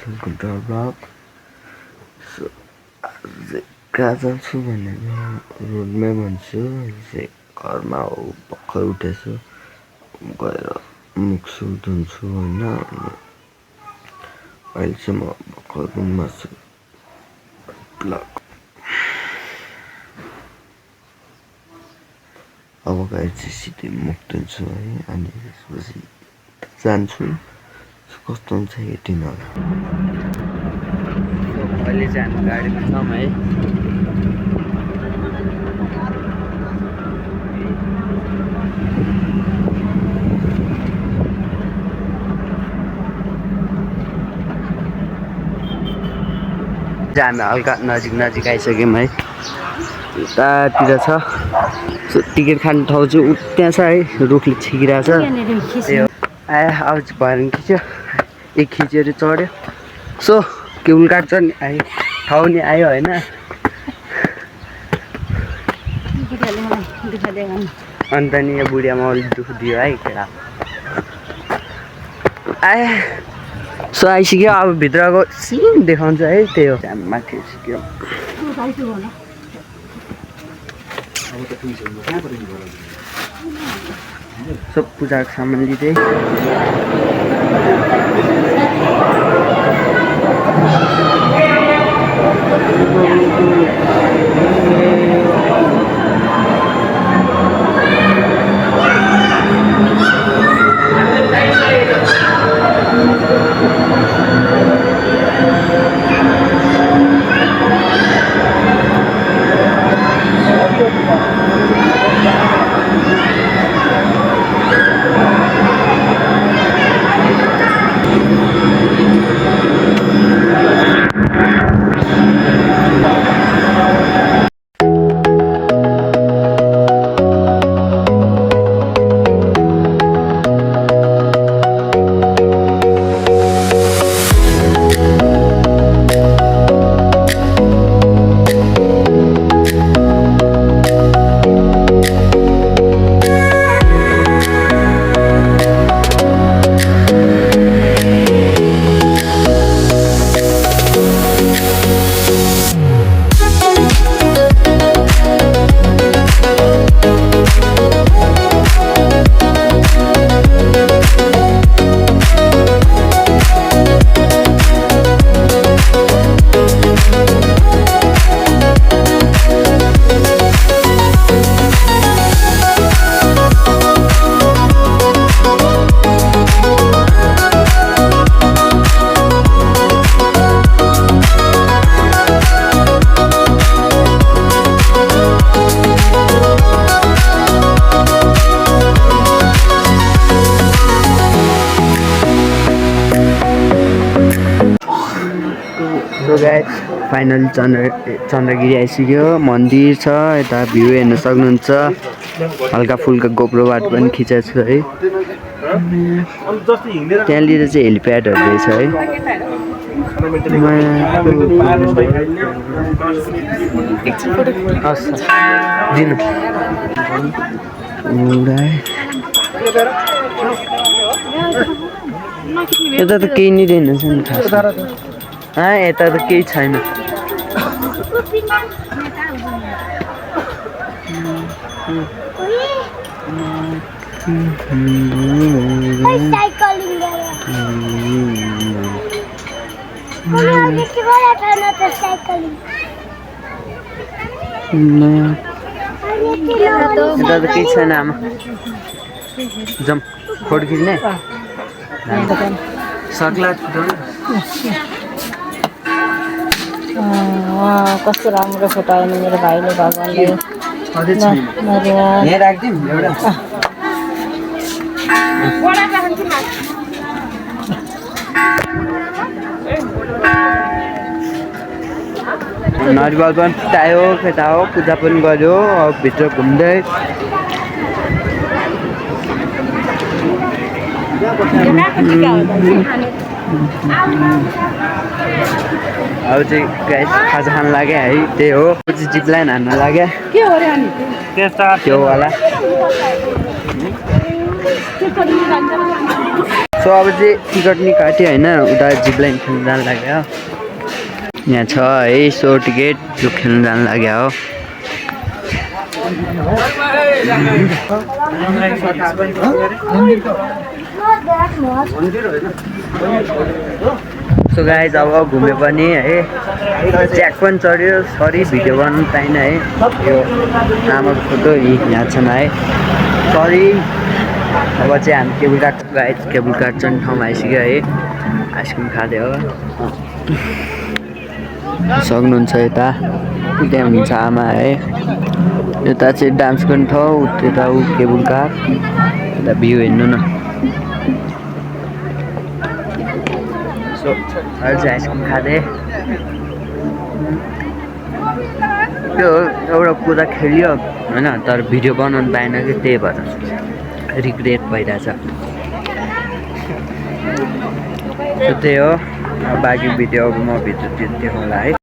Welcome to our blog. So आज कहाँ जान्छु भनेर रोडमै भन्छु। चाहिँ घरमा हो, भर्खर उठेछु, गएर मुख सुख धुन्छु होइन। अहिले चाहिँ म भर्खर रुममा छु। ब्लग अब गएर चाहिँ सिधै मुख धुन्छु है, अनि त्यसपछि जान्छु। कस्तो हुन्छ हेर्दिन होला। अहिले चाहिँ हामी गाडीमा छौँ है। हामी हल्का नजिक आइसक्यौँ है। उतातिर छ टिकट खाने ठाउँ चाहिँ त्यहाँ छ है, रुखले छिकिरहेछ। आयो अब चाहिँ भएर खिच्यो, एक खिचेर चढ्यो। सो केबुल काट्छ नि आयो, ठाउँ नि आयो होइन। अन्त नि यो बुढियामा अलिक दुःख दियो है केटा। आए सो आइसक्यो। अब भित्रको सिन देखाउँछ है, त्यही हो। हामी माथि आइसक्यो। सब पूजाको सामान लिँदै फाइनली चन्द्रगिरी आइसक्यो। मन्दिर छ यता, भ्यू हेर्न सक्नुहुन्छ। हल्का फुल्का गोप्रोबाट पनि खिचेको छु है। त्यहाँनिर चाहिँ हेलिप्याडहरू रहेछ है। दिनु यता त केही नै रहेनछ नि खास। यता त केही छैन। यता त केही छैन आमा। जाउँ फोटो खिच्ने सक्ला। कस्तो राम्रो फोटो आयो नि मेरो भाइले। भगवान्ले नरिवल पनि फुटायो, केटा हो, पूजा पनि गर्यो। अब भित्र घुम्दै अब चाहिँ गाइस खाजा खान लाग्यो है। त्यही हो, चाहिँ जिप लाइन हान्न लाग्यो त्यो वाला। सो अब चाहिँ टिकट नि काट्यो होइन उता जिप लाइन खेल्नु जानु लाग्यो यहाँ छ है सो टिकट जो खेल्नु जानु लाग्यो हो सो गाइज अब घुमे पनि है ज्याक पनि चढ्यो सरी भिडियो गर्नु पाइनँ है यो आमाको फोटो यहाँ छन् है सरी अब चाहिँ हामी केबुल काट गाइज केबुल काट चढ्ने ठाउँमा आइसक्यो है आइसक्रिम खाँदै हो सक्नुहुन्छ यता त्यहाँ हुनुहुन्छ आमा है यता चाहिँ डान्स गर्ने ठाउँ त्यता ऊ केबुल कार यता भ्यू हेर्नु न सो अहिले चाहिँ आइसक्रिम खाँदै त्यो एउटा कुरा खेल्यो होइन तर भिडियो बनाउनु पाएन कि त्यही भएर रिग्रेट भइरहेछ त्यही हो बाँकी भिडियो अब म भित्र देखाउँला है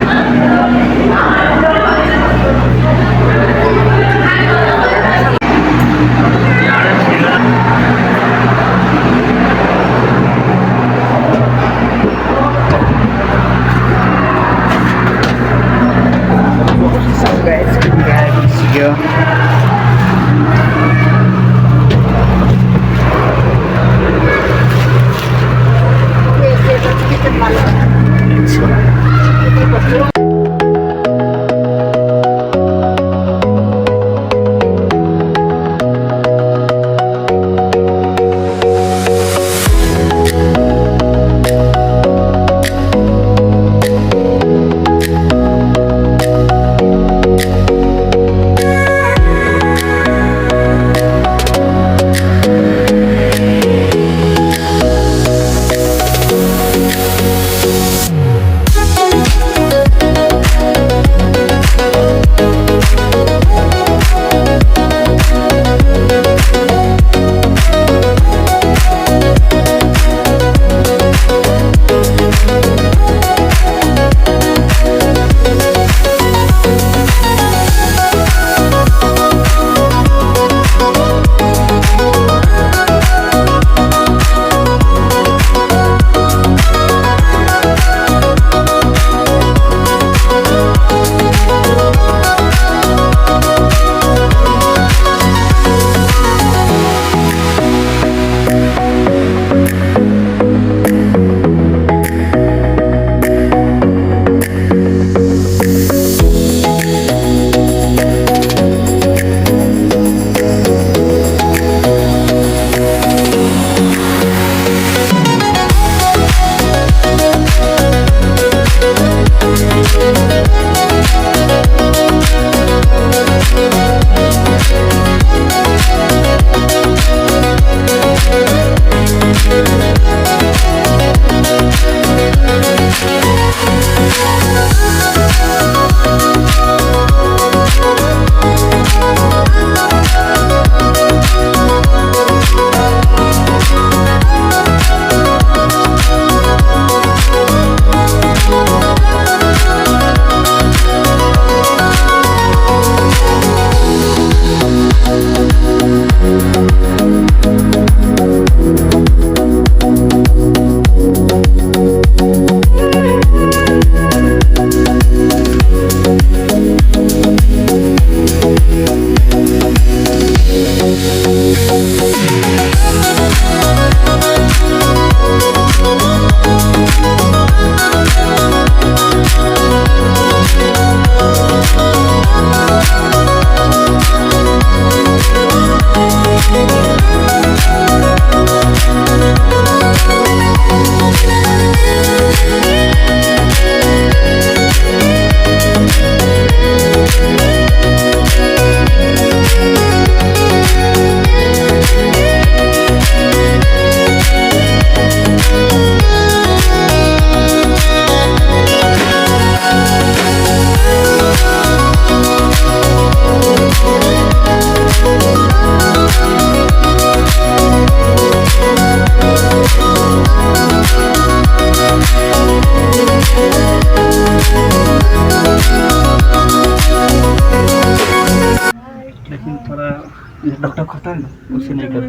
डॉक्टर खाता है ना उसे नहीं कर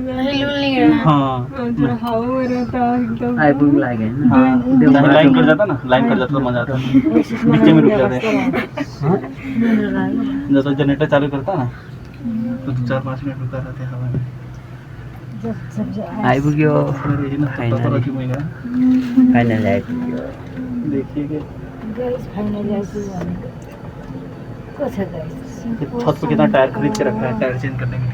हाँ आइपुग्नु लाग्यो होइन हाँ लाइन कट जाता ना लाइन कट जाता तो मजा आता बीच में रुक जाते हैं जब जनरेटर चालू करता ना तो 4-5 मिनट रुका रहते हैं हवा में आइपुग्यो अरे ना Finally. की महिना फाइनली आइपुग्यो देखिए कि छत पे कितना टायर खरीद के रखा है टायर चेंज करने के लिए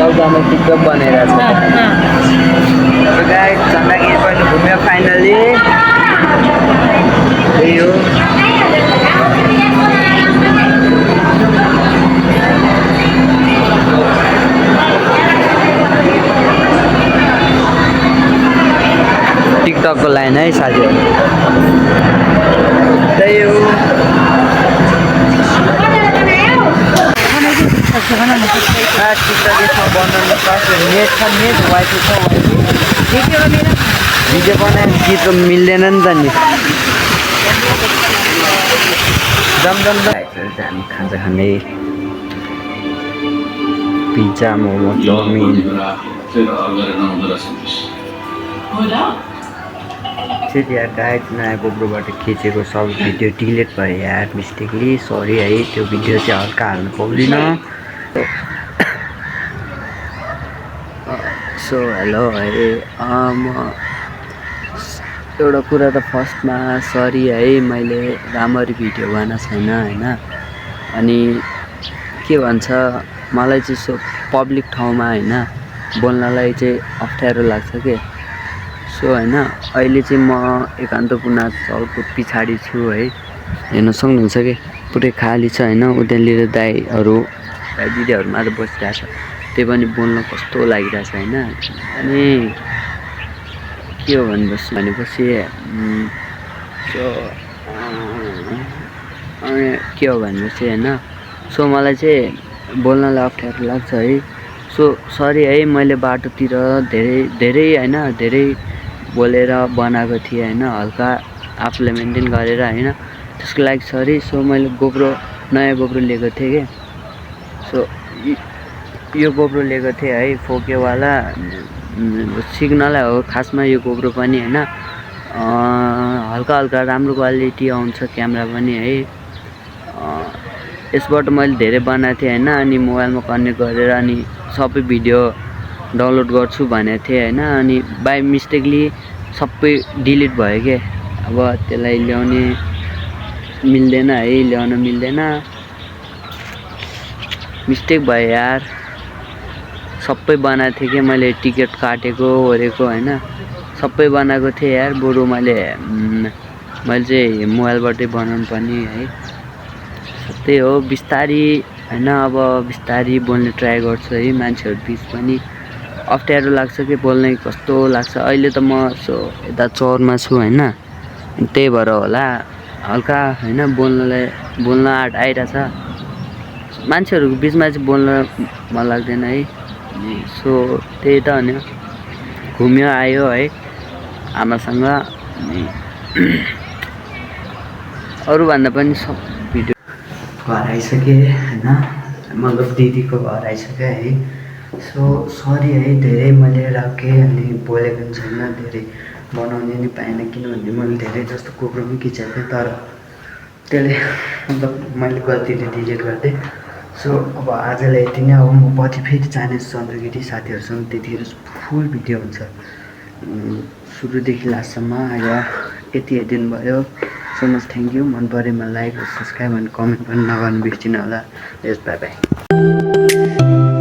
सबजना टिकटक बनाइरहेको छ गाइस चन्दागिरी पनि घुम्यो फाइनली त्यही हो टिकटकको लाइन है साथीहरू त्यही हो टिकटक यसमा बनाउनु सक्छ नेट छ नेट वाइफाई छ वाइफाई भिडियो बनाएर गीत त मिल्दैन नि त नि जमजम हामी खाजा खाने पिज्जा मोमो चाउमिन चाहिँ यार गाइड नयाँ गोब्रोबाट खिचेको सब भिडियो डिलिट भयो यार मिस्टेकली सरी है त्यो भिडियो चाहिँ हल्का हाल्नु पाउँदिनँ सो हेलो है म एउटा कुरा त फर्स्टमा सरी है मैले राम्ररी भिडियो बनाएको छैन होइन अनि के भन्छ मलाई चाहिँ सो पब्लिक ठाउँमा होइन बोल्नलाई चाहिँ अप्ठ्यारो लाग्छ के सो होइन अहिले चाहिँ म एकान्तपुना चलको पछाडि छु है हेर्न सक्नुहुन्छ कि पुरै खाली छ होइन उतानिर दाइहरू दाइ दिदीहरू मात्र बसिरहेछ त्यही पनि बोल्न कस्तो लागिरहेछ होइन अनि के हो भनेपछि सो अनि के हो भनेपछि होइन सो मलाई चाहिँ बोल्नलाई अप्ठ्यारो लाग्छ है सो सरी है मैले बाटोतिर धेरै होइन धेरै बोलेर बनाएको थिएँ होइन हल्का आफूलाई मेन्टेन गरेर होइन त्यसको लागि सरी सो मैले नयाँ गोब्रो लिएको थिएँ कि सो यो गोब्रो लिएको थिएँ है फोकेवाला सिक्नलाई हो खासमा यो गोब्रो पनि होइन हल्का हल्का राम्रो क्वालिटी आउँछ क्यामेरा पनि है यसबाट मैले धेरै बनाएको थिएँ होइन अनि मोबाइलमा कनेक्ट गरेर अनि सबै भिडियो डाउनलोड गर्छु भनेको थिएँ होइन अनि बाई मिस्टेकली सबै डिलिट भयो के अब त्यसलाई ल्याउन मिल्दैन मिस्टेक भयो यार सबै बनाएको थिएँ कि मैले टिकट काटेको ओरेको होइन सबै बनाएको थिएँ यार बरु मैले चाहिँ मोबाइलबाटै बनाउनु पर्ने है त्यही हो बिस्तारी होइन अब बिस्तारी बोल्ने ट्राई गर्छु है मान्छेहरू बिच पनि अप्ठ्यारो लाग्छ कि बोल्ने कस्तो लाग्छ अहिले त म यता चौरमा छु होइन त्यही भएर होला हल्का होइन बोल्न आँट आइरहेछ मान्छेहरूको बिचमा चाहिँ बोल्न मन लाग्दैन है सो त्यही त अनि घुम्यो आयो है आमासँग अरूभन्दा पनि सब भिडियो घर आइसकेँ होइन मतलब दिदीको घर आइसकेँ है सो सरी है धेरै मैले राखेँ अनि बोलेको पनि छैन धेरै बनाउनु नि पाएन किनभने मैले धेरै जस्तो गोब्रो पनि खिचेको थिएँ तर त्यसले मतलब मैले गल्तीले डिलिट गरिदिएँ सो अब आजलाई यति नै अब म पछि फेरि जानेछु चन्द्रगिरी साथीहरूसँग त्यतिखेर फुल भिडियो हुन्छ सुरुदेखि लास्टसम्म आज यति दिन भयो सो मच थ्याङ्क यू मन परेमा लाइक सब्सक्राइब अनि कमेन्ट पनि नगर्नु बिर्सिनु होला यस बाई बाई